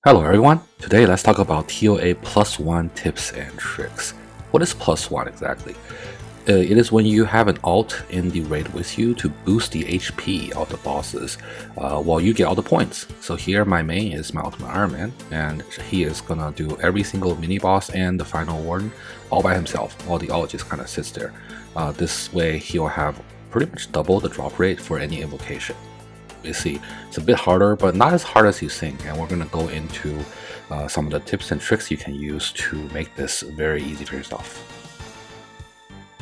Hello everyone, today let's talk about TOA +1 tips and tricks. What is +1 exactly? It is when you have an alt in the raid with you to boost the HP of the bosses while you get all the points. So here my main is my Ultimate Iron Man, and he is gonna do every single mini boss and the final warden all by himself while the alt just kind of sits there. This way he'll have pretty much double the drop rate for any invocation. You see, it's a bit harder, but not as hard as you think, and we're going to go into some of the tips and tricks you can use to make this very easy for yourself.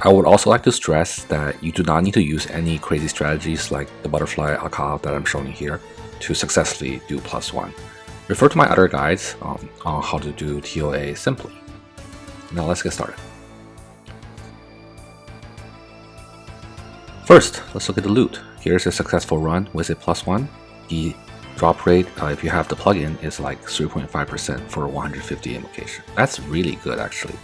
I would also like to stress that you do not need to use any crazy strategies like the butterfly Akkha that I'm showing here to successfully do +1. Refer to my other guides on how to do TOA simply. Now let's get started. First, let's look at the loot. Here's a successful run with a +1. The drop rate, if you have the plugin, is like 3.5% for 150 invocation. That's really good actually.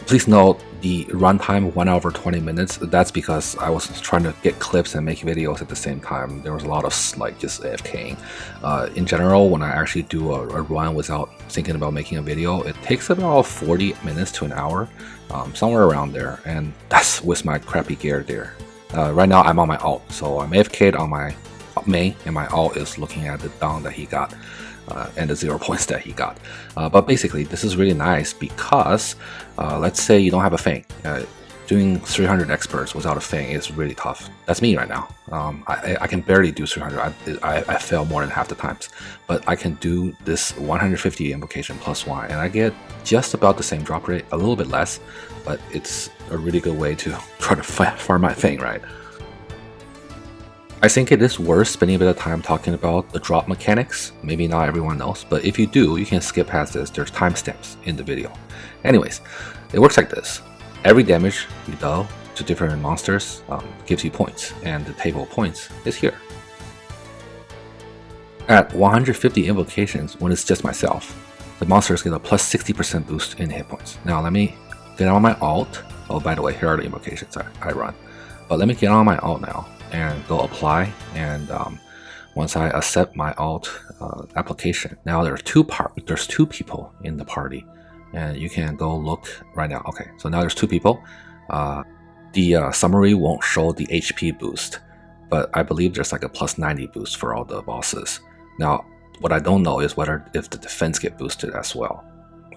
Please note the runtime 1 hour 20 minutes. That's because I was trying to get clips and make videos at the same time. There was a lot of like just AFKing. In general, when I actually do a run without thinking about making a video, it takes about 40 minutes to an hour, somewhere around there, and that's with my crappy gear there. Right now I'm on my alt, so I'm AFK'd on my main, and my alt is looking at the down that he got and the 0 points that he got. But basically, this is really nice because let's say you don't have a Fang. Doing 300 experts without a Fang is really tough. That's me right now. I can barely do 300. I fail more than half the times. But I can do this 150 invocation +1, and I get just about the same drop rate, a little bit less, but it's a really good way to try to farm my Fang, right? I think it is worth spending a bit of time talking about the drop mechanics. Maybe not everyone knows, but if you do, you can skip past this. There's timestamps in the video. Anyways, it works like this. Every damage you deal to different monsters gives you points, and the table of points is here. At 150 invocations, when it's just myself, the monsters get a +60% boost in hit points. Now let me get on my alt. Oh, by the way, here are the invocations I run. But let me get on my alt now and go apply, and once I accept my alt application, now there's two people in the party. And you can go look right now. Okay, so now there's two people. The summary won't show the HP boost, but I believe there's like a +90 boost for all the bosses. Now, what I don't know is if the defense get boosted as well.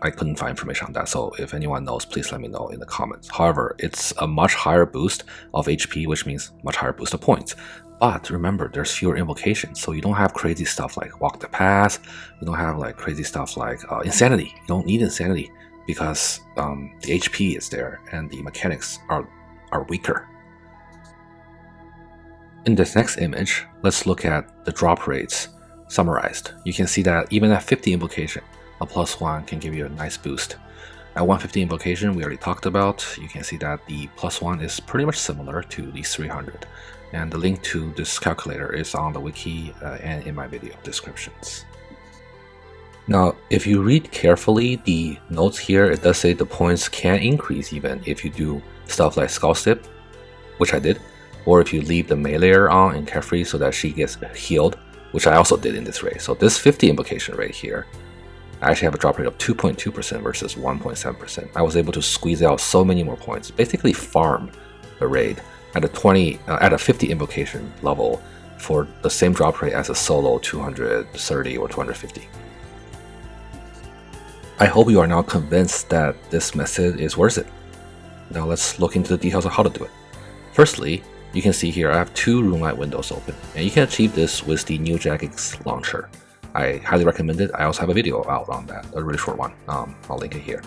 I couldn't find information on that, so if anyone knows, please let me know in the comments. However, it's a much higher boost of HP, which means much higher boost of points. But remember, there's fewer invocations, so you don't have crazy stuff like Walk the Path. You don't have like crazy stuff like Insanity. You don't need Insanity because the HP is there and the mechanics are weaker. In this next image, let's look at the drop rates summarized. You can see that even at 50 invocation, a +1 can give you a nice boost. At 150 invocation, we already talked about, you can see that the +1 is pretty much similar to the 300. And the link to this calculator is on the wiki and in my video descriptions. Now, if you read carefully the notes here, it does say the points can increase even if you do stuff like Skull Step, which I did, or if you leave the meleeer on in Kephri so that she gets healed, which I also did in this raid. So this 50 invocation rate here, I actually have a drop rate of 2.2% versus 1.7%. I was able to squeeze out so many more points, basically farm the raid at a 50 invocation level for the same drop rate as a solo 230 or 250. I hope you are now convinced that this method is worth it. Now let's look into the details of how to do it. Firstly, you can see here I have two Runelite windows open, and you can achieve this with the new Jagex Launcher. I highly recommend it. I also have a video out on that, a really short one. I'll link it here.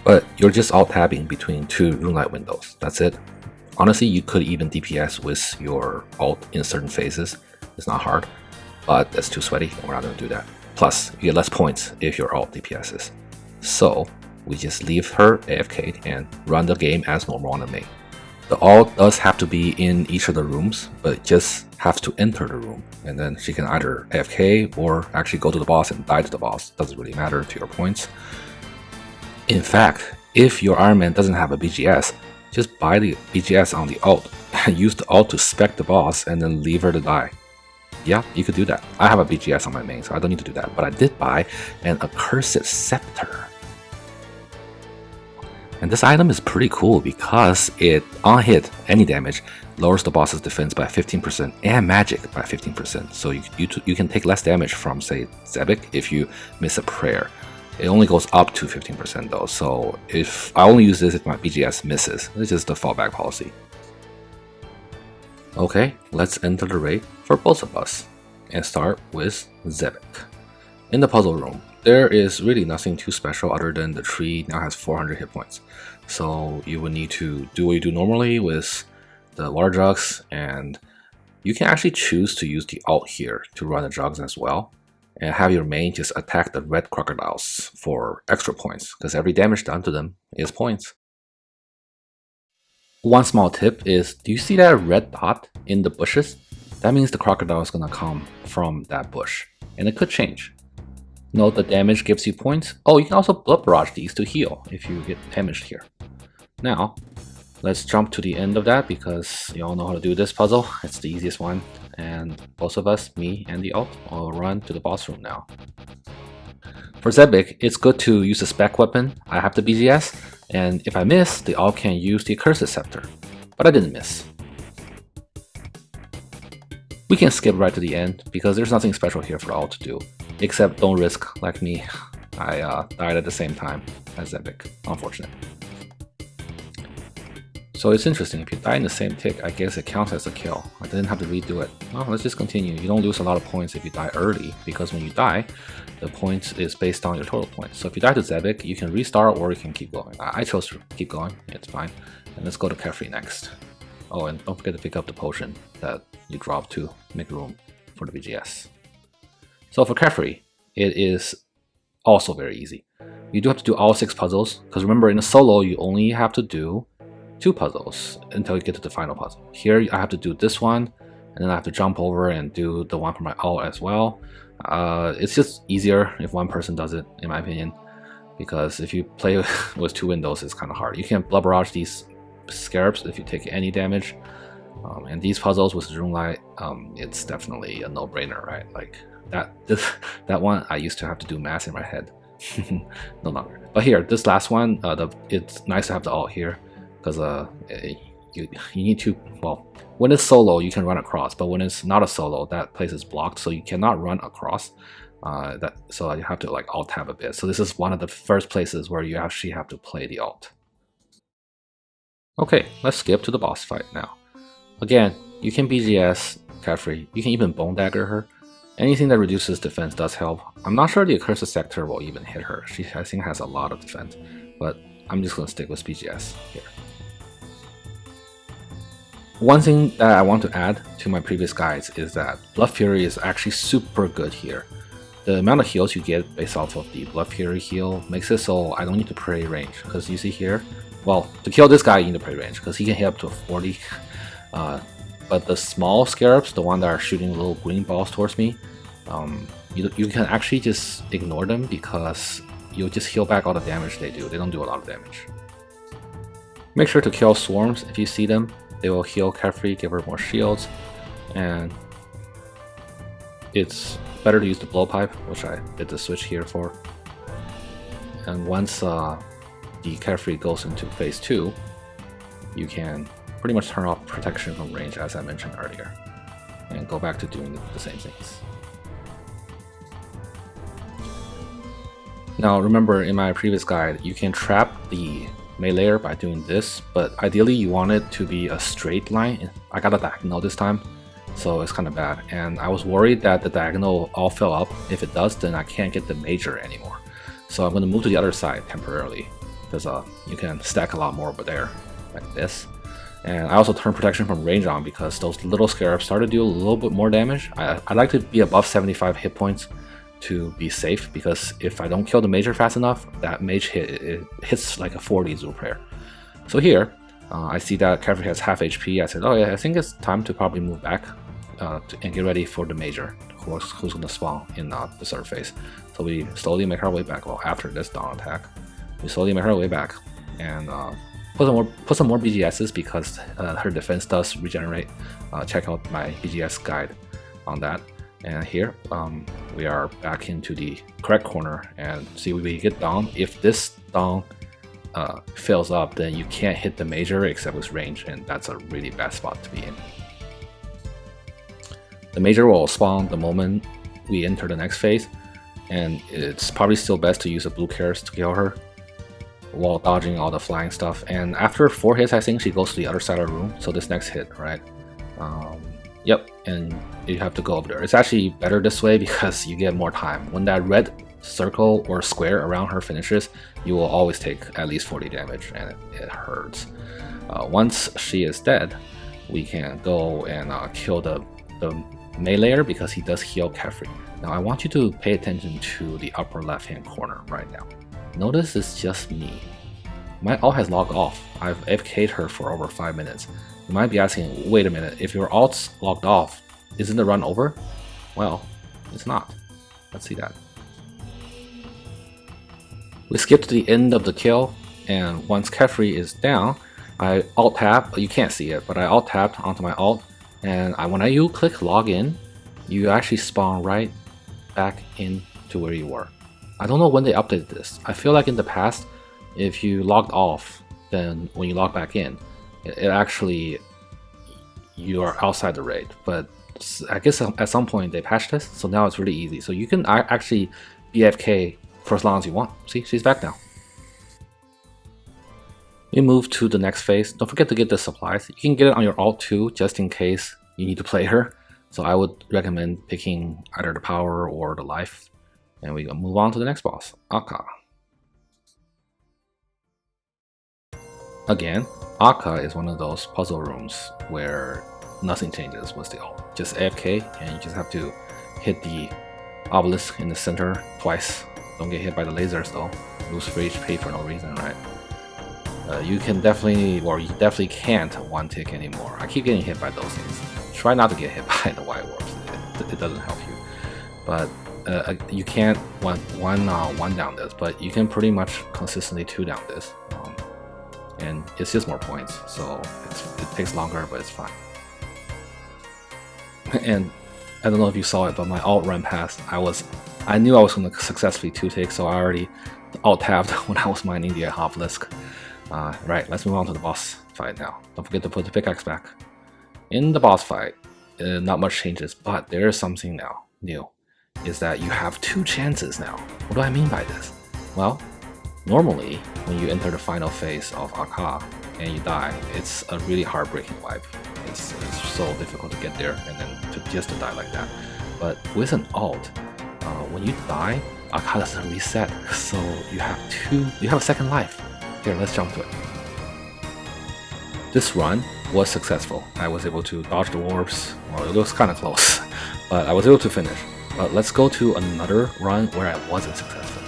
But you're just alt-tabbing between two Runelite windows. That's it. Honestly, you could even DPS with your alt in certain phases. It's not hard, but that's too sweaty, and we're not going to do that. Plus, you get less points if your alt DPSs. So, we just leave her AFK'd and run the game as normal on the main. The alt does have to be in each of the rooms, but just have to enter the room, and then she can either AFK or actually go to the boss and die to the boss. Doesn't really matter to your points. In fact, if your Iron Man doesn't have a BGS, just buy the BGS on the alt and use the alt to spec the boss and then leave her to die. Yeah, you could do that. I have a BGS on my main, so I don't need to do that. But I did buy an Accursed Sceptre. And this item is pretty cool because it, on hit, any damage, lowers the boss's defense by 15% and magic by 15%. So you can take less damage from, say, Zebak if you miss a prayer. It only goes up to 15% though, so if I only use this if my BGS misses. This is the fallback policy. Okay, let's enter the raid for both of us and start with Zebak. In the puzzle room, there is really nothing too special other than the tree now has 400 hit points. So you would need to do what you do normally with the water jugs, and you can actually choose to use the alt here to run the jugs as well, and have your main just attack the red crocodiles for extra points, because every damage done to them is points. One small tip is, do you see that red dot in the bushes? That means the crocodile is going to come from that bush, and it could change. Note the damage gives you points. Oh, you can also blood barrage these to heal if you get damaged here. Now, let's jump to the end of that because you all know how to do this puzzle. It's the easiest one. And both of us, me and the alt, will run to the boss room now. For Zebak, it's good to use a Spec weapon. I have the BGS, and if I miss, the alt can use the Accursed Sceptre. But I didn't miss. We can skip right to the end because there's nothing special here for alt to do. Except don't risk, like me. I died at the same time as Zebak. Unfortunate. So it's interesting, if you die in the same tick, I guess it counts as a kill. I didn't have to redo it. Well, let's just continue. You don't lose a lot of points if you die early, because when you die, the points is based on your total points. So if you die to Zebak, you can restart or you can keep going. I chose to keep going, it's fine. And let's go to Kephri next. Oh, and don't forget to pick up the potion that you dropped to make room for the BGS. So for Kephri, it is also very easy. You do have to do all 6 puzzles, because remember in a solo you only have to do 2 puzzles until you get to the final puzzle. Here I have to do this one, and then I have to jump over and do the one for my alt as well. It's just easier if one person does it, in my opinion, because if you play with 2 windows, it's kind of hard. You can blood barrage these scarabs if you take any damage, and these puzzles with Runelite, it's definitely a no-brainer, right? Like that one I used to have to do math in my head. No longer. But here, this last one, it's nice to have the alt here, because you need to, well, when it's solo you can run across, but when it's not a solo, that place is blocked, so you cannot run across. So you have to like alt tab a bit. So this is one of the first places where you actually have to play the alt. Okay, let's skip to the boss fight now. Again, you can BGS Kephri, you can even bone dagger her. Anything that reduces defense does help. I'm not sure the Accursed Sceptre will even hit her. She, I think, has a lot of defense, but I'm just going to stick with BGS here. One thing that I want to add to my previous guides is that Blood Fury is actually super good here. The amount of heals you get based off of the Blood Fury heal makes it so I don't need to pray range, because you see here, well, to kill this guy you need to pray range because he can hit up to 40. But the small scarabs, the one that are shooting little green balls towards me, you can actually just ignore them because you'll just heal back all the damage they do. They don't do a lot of damage. Make sure to kill swarms if you see them. They will heal Kephri, give her more shields, and it's better to use the blowpipe, which I did the switch here for. And once the Kephri goes into phase 2, you can pretty much turn off protection from range, as I mentioned earlier, and go back to doing the same things. Now remember, in my previous guide, you can trap the meleeer by doing this, but ideally you want it to be a straight line. I got a diagonal this time, so it's kind of bad, and I was worried that the diagonal all fell up. If it does, then I can't get the major anymore. So I'm going to move to the other side temporarily, because you can stack a lot more over there, like this. And I also turned protection from range on because those little scarabs started to do a little bit more damage. I like to be above 75 hit points to be safe, because if I don't kill the major fast enough, that mage hit, it hits like a 40 Zoo prayer. So here, I see that Kephri has half HP. I said, oh yeah, I think it's time to probably move back and get ready for the major, who's going to spawn in the third phase. So we slowly make our way back. Well, after this dawn attack, we slowly make our way back and put some more BGSs because her defense does regenerate. Check out my BGS guide on that. And here, we are back into the correct corner, and see we get down. If this down fills up, then you can't hit the major except with range, and that's a really bad spot to be in. The major will spawn the moment we enter the next phase, and it's probably still best to use a blue Accursed to kill her while dodging all the flying stuff. And after 4 hits, I think she goes to the other side of the room, so this next hit, right? Yep, and you have to go over there. It's actually better this way because you get more time. When that red circle or square around her finishes, you will always take at least 40 damage, and it hurts. Once she is dead, we can go and kill the meleeer because he does heal Kephri. Now I want you to pay attention to the upper left hand corner right now. Notice it's just me. My ult has logged off. I've AFK'd her for over 5 minutes. You might be asking, wait a minute, if your ult's logged off, isn't the run over? Well, it's not. Let's see that. We skip to the end of the kill, and once Kephri is down, I alt tab. You can't see it, but I alt tapped onto my ult, and when you click login, you actually spawn right back into where you were. I don't know when they updated this. I feel like in the past, if you logged off, then when you log back in, it actually, you are outside the raid. But I guess at some point they patched this, so now it's really easy. So you can actually be AFK for as long as you want. See, she's back now. We move to the next phase. Don't forget to get the supplies. You can get it on your ult too, just in case you need to play her. So I would recommend picking either the power or the life. And we move on to the next boss, Akkha. Again, Akkha is one of those puzzle rooms where nothing changes with the ult. Just AFK, and you just have to hit the obelisk in the center twice. Don't get hit by the lasers though. Lose free HP for no reason, right? You can definitely, or you definitely can't one tick anymore. I keep getting hit by those things. Try not to get hit by the white warps. It doesn't help you. But you can't one down this, but you can pretty much consistently 2 down this. And it's just more points, so it takes longer, but it's fine. And I don't know if you saw it, but my alt ran past. I knew I was going to successfully 2-tick, so I already alt tabbed when I was mining the obelisk. Right, let's move on to the boss fight now. Don't forget to put the pickaxe back. In the boss fight, not much changes, but there is something now new. Is that you have 2 chances now. What do I mean by this? Well, normally, when you enter the final phase of Akkha and you die, it's a really heartbreaking wipe. It's so difficult to get there and then just to die like that. But with an ult, when you die, Akkha doesn't reset, so you have a second life. Here, let's jump to it. This run was successful. I was able to dodge the warps. Well, it was kind of close, but I was able to finish. But let's go to another run where I wasn't successful.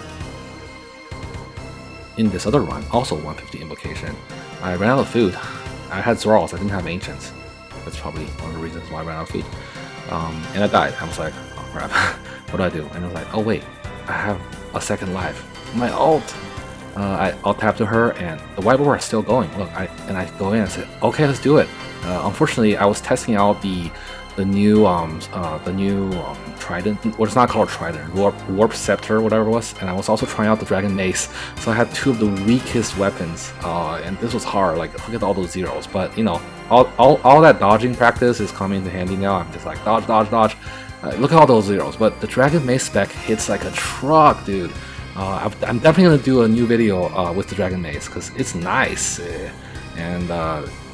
In this other run, also 150 invocation, I ran out of food. I had Thralls, I didn't have Ancients. That's probably one of the reasons why I ran out of food. And I died. I was like, oh crap, what do I do? And I was like, oh wait, I have a second life. My ult! I alt tapped to her, and the white war is still going. Look, I go in and said, okay, let's do it. Unfortunately, I was testing out the new trident, well, it's not called trident, warp scepter, whatever it was, and I was also trying out the dragon mace. So I had 2 of the weakest weapons, and this was hard. Like, look at all those zeros. But you know, all that dodging practice is coming in handy now. I'm just like dodge, dodge, dodge. Look at all those zeros. But the dragon mace spec hits like a truck, dude. I'm definitely gonna do a new video with the dragon mace because it's nice. And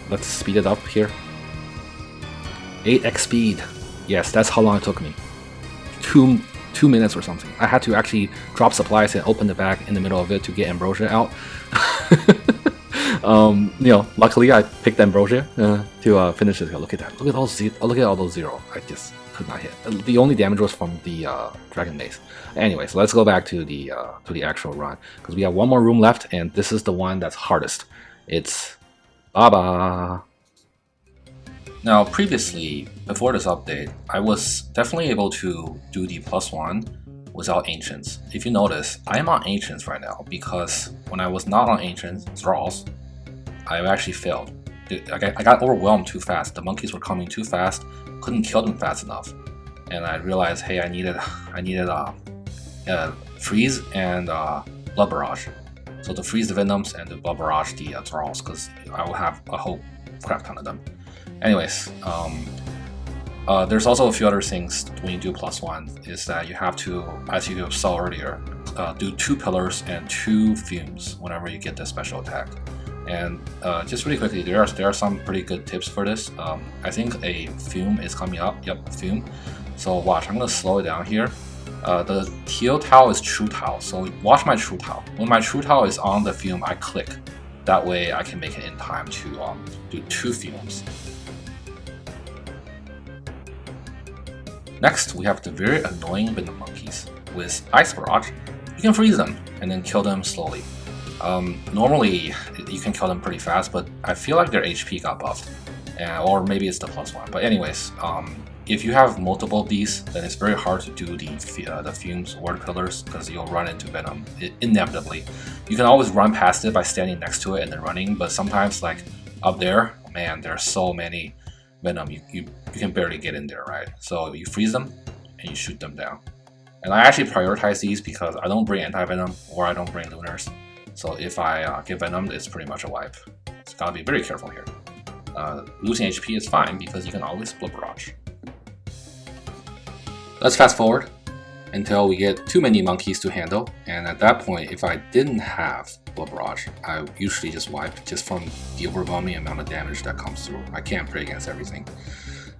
let's speed it up here. 8x speed. Yes, that's how long it took me. 2 minutes or something. I had to actually drop supplies and open the bag in the middle of it to get ambrosia out. You know, luckily I picked ambrosia to finish it. Look at that. Look at all those zeros. I just could not hit. The only damage was from the dragon mace. Anyway, so let's go back to the actual run because we have 1 more room left, and this is the one that's hardest. It's Baba. Now, previously, before this update, I was definitely able to do the +1 without Ancients. If you notice, I am on Ancients right now because when I was not on Ancients, Thralls, I actually failed. I got overwhelmed too fast. The monkeys were coming too fast, couldn't kill them fast enough. and I realized, hey, I needed freeze and blood barrage. So to freeze the Venoms and to blood barrage the Thralls, because I will have a whole crap ton of them. Anyways, there's also a few other things when you do +1, is that you have to, as you saw earlier, do 2 pillars and 2 fumes whenever you get the special attack. And just really quickly, there are some pretty good tips for this. I think a fume is coming up. Yep, fume. So watch, I'm gonna slow it down here. The teal tile is true tile, so watch my true tile. When my true tile is on the fume, I click. That way I can make it in time to do 2 fumes. Next, we have the very annoying Venom monkeys. With Ice Barrage, you can freeze them and then kill them slowly. Normally, you can kill them pretty fast, but I feel like their HP got buffed. Or maybe it's the +1. But anyways, if you have multiple of these, then it's very hard to do the fumes word pillars, because you'll run into Venom inevitably. You can always run past it by standing next to it and then running, but sometimes, like up there, man, there are so many Venom, you can barely get in there, right? So you freeze them and you shoot them down. And I actually prioritize these because I don't bring anti-Venom or I don't bring Lunars. So if I get Venom, it's pretty much a wipe. So gotta be very careful here. Losing HP is fine because you can always Blood Barrage. Let's fast forward until we get too many monkeys to handle, and at that point, if I didn't have Blood Barrage, I usually just wipe just from the overwhelming amount of damage that comes through. I can't pray against everything.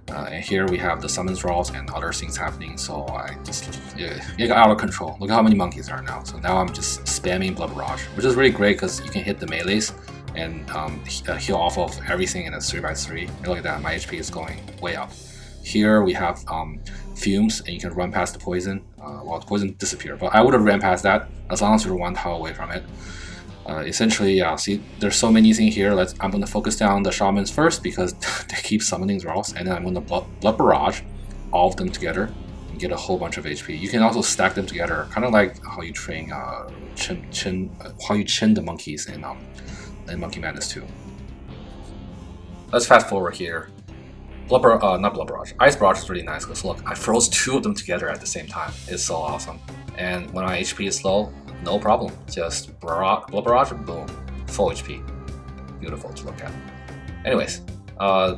And here we have the summons draws and other things happening, so I just it got out of control. Look at how many monkeys there are now. So now I'm just spamming Blood Barrage, which is really great because you can hit the melees and heal off of everything in a 3x3. And look at that, my HP is going way up. Here we have fumes, and you can run past the poison. Well, the poison disappeared, but I would have ran past that as long as you're 1 tile away from it. Essentially, yeah, see, there's so many things here. I'm going to focus down the shamans first because they keep summoning draws, and then I'm going to blood barrage all of them together and get a whole bunch of HP. You can also stack them together, kind of like how you train how you chin the monkeys in Monkey Madness 2. Let's fast forward here. Not Blood Barrage. Ice Barrage is really nice because look, I froze 2 of them together at the same time. It's so awesome. And when my HP is low, no problem. Just Blood Barrage, boom, full HP. Beautiful to look at. Anyways,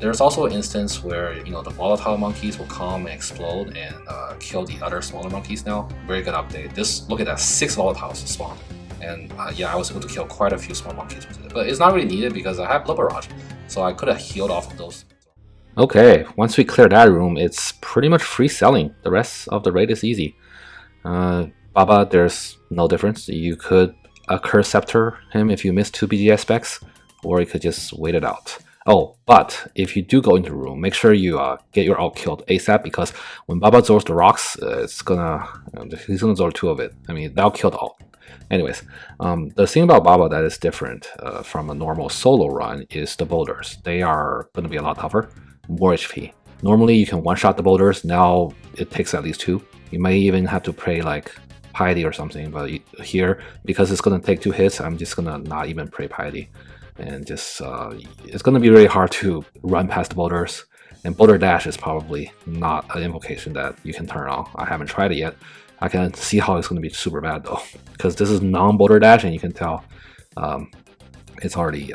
there's also an instance where the volatile monkeys will come and explode and kill the other smaller monkeys now. Very good update. Look at that, 6 volatiles spawned. And yeah, I was able to kill quite a few small monkeys with it. But it's not really needed because I have Blood Barrage, so I could have healed off of those. Okay, once we clear that room, it's pretty much free selling. The rest of the raid is easy. Baba, there's no difference. You could Accursed Sceptre him if you miss 2 BGS specs, or you could just wait it out. Oh, but if you do go into the room, make sure you get your ult killed ASAP, because when Baba absorbs the rocks, he's gonna absorb 2 of it. I mean, that'll kill the ult. Anyways, the thing about Baba that is different from a normal solo run is the boulders. They are going to be a lot tougher, more HP. Normally you can one-shot the boulders, now it takes at least 2. You may even have to pray like Piety or something, but here, because it's going to take 2 hits, I'm just going to not even pray Piety. And just, it's going to be really hard to run past the boulders. And Boulder Dash is probably not an invocation that you can turn on. I haven't tried it yet. I can see how it's going to be super bad though, because this is non-Boulder Dash, and you can tell it's already,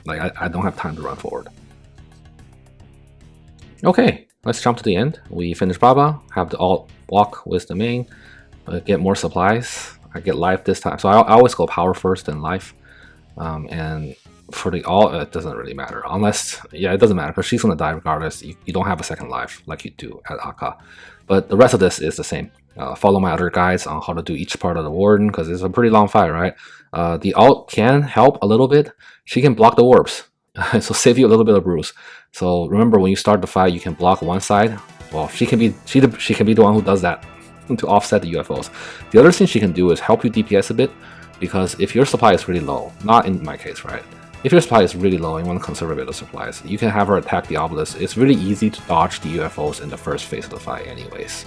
like I don't have time to run forward. Okay, let's jump to the end. We finish Baba, have the alt walk with the main, get more supplies. I get life this time, so I always go power first and life. And for the alt, it doesn't really matter, unless, yeah, it doesn't matter because she's gonna die regardless. You don't have a second life like you do at Akkha. But the rest of this is the same. Follow my other guides on how to do each part of the Warden, because it's a pretty long fight, right? The alt can help a little bit. She can block the orbs, so save you a little bit of bruise. So remember, when you start the fight, you can block one side. Well, she can be the one who does that to offset the UFOs. The other thing she can do is help you DPS a bit, because if your supply is really low, not in my case, right? If your supply is really low and you want to conserve a bit of supplies, you can have her attack the obelisk. It's really easy to dodge the UFOs in the first phase of the fight anyways.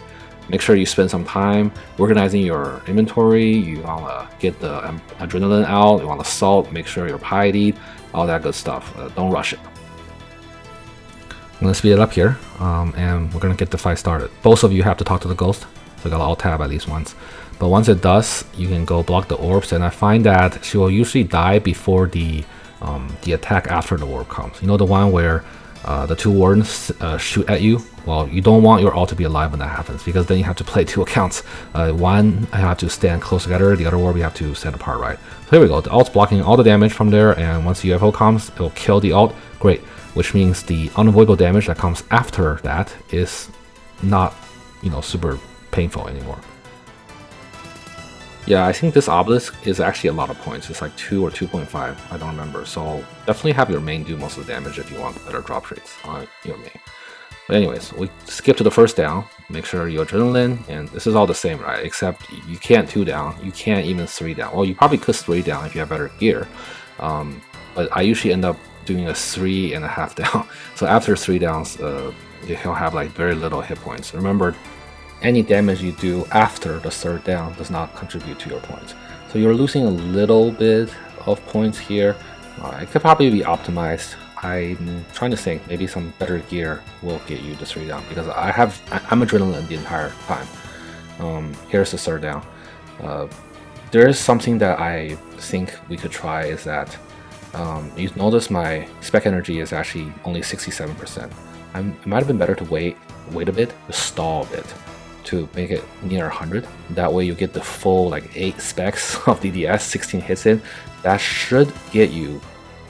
Make sure you spend some time organizing your inventory. You want to get the adrenaline out, you want to salt, make sure you're pietied, all that good stuff. Don't rush it. I'm going to speed it up here, and we're going to get the fight started. Both of you have to talk to the ghost, so you got to alt tab at least once. But once it does, you can go block the orbs, and I find that she will usually die before the attack after the orb comes. You know, the one where the two wardens shoot at you? Well, you don't want your ult to be alive when that happens, because then you have to play two accounts. One, I have to stand close together, the other orb you have to stand apart, right? So here we go, the ult's blocking all the damage from there, and once the UFO comes, it will kill the ult. Great, which means the unavoidable damage that comes after that is not, you know, super painful anymore. Yeah, I think this obelisk is actually a lot of points. It's like 2 or 2.5, I don't remember. So definitely have your main do most of the damage if you want better drop rates on your main. But anyways, we skip to the first down. Make sure you adrenaline, and this is all the same, right? Except you can't 2 down, you can't even 3 down. Well, you probably could 3 down if you have better gear. But I usually end up doing a 3.5 down. So after 3 downs, he'll have like very little hit points. Remember, any damage you do after the 3rd down does not contribute to your points. So you're losing a little bit of points here. It could probably be optimized. I'm trying to think, maybe some better gear will get you the 3 down, because I'm adrenaline the entire time. Here's the 3rd down. There is something that I think we could try, is that you notice my spec energy is actually only 67%. It might have been better to wait a bit, to stall a bit, to make it near 100. That way you get the full like 8 specs of DDS, 16 hits in. That should get you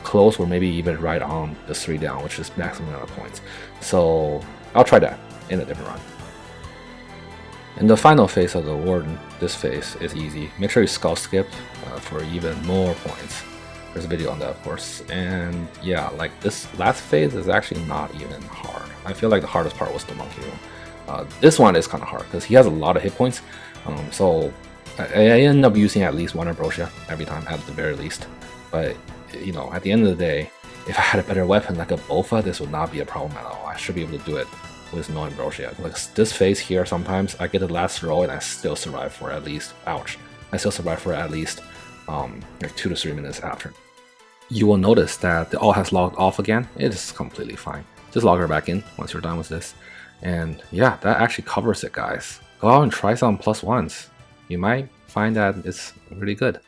close, or maybe even right on the 3 down, which is maximum amount of points. So I'll try that in a different run. And the final phase of the Warden, this phase is easy. Make sure you skull skip for even more points. There's a video on that, of course. And yeah, like this last phase is actually not even hard. I feel like the hardest part was the monkey room. This one is kind of hard because he has a lot of hit points, so I end up using at least 1 Ambrosia every time at the very least. But you know, at the end of the day, if I had a better weapon like a Bofa, this would not be a problem at all. I should be able to do it with no Ambrosia. Like this phase here, sometimes I get the last row and I still survive for at least, ouch, I still survive for at least like 2 to 3 minutes after. You will notice that the ult has logged off again. It is completely fine. Just log her back in once you're done with this. And yeah, that actually covers it, guys. Go out and try some +1s. You might find that it's really good.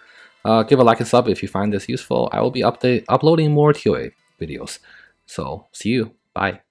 Give a like and sub if you find this useful. I will be uploading more TOA videos. So see you. Bye.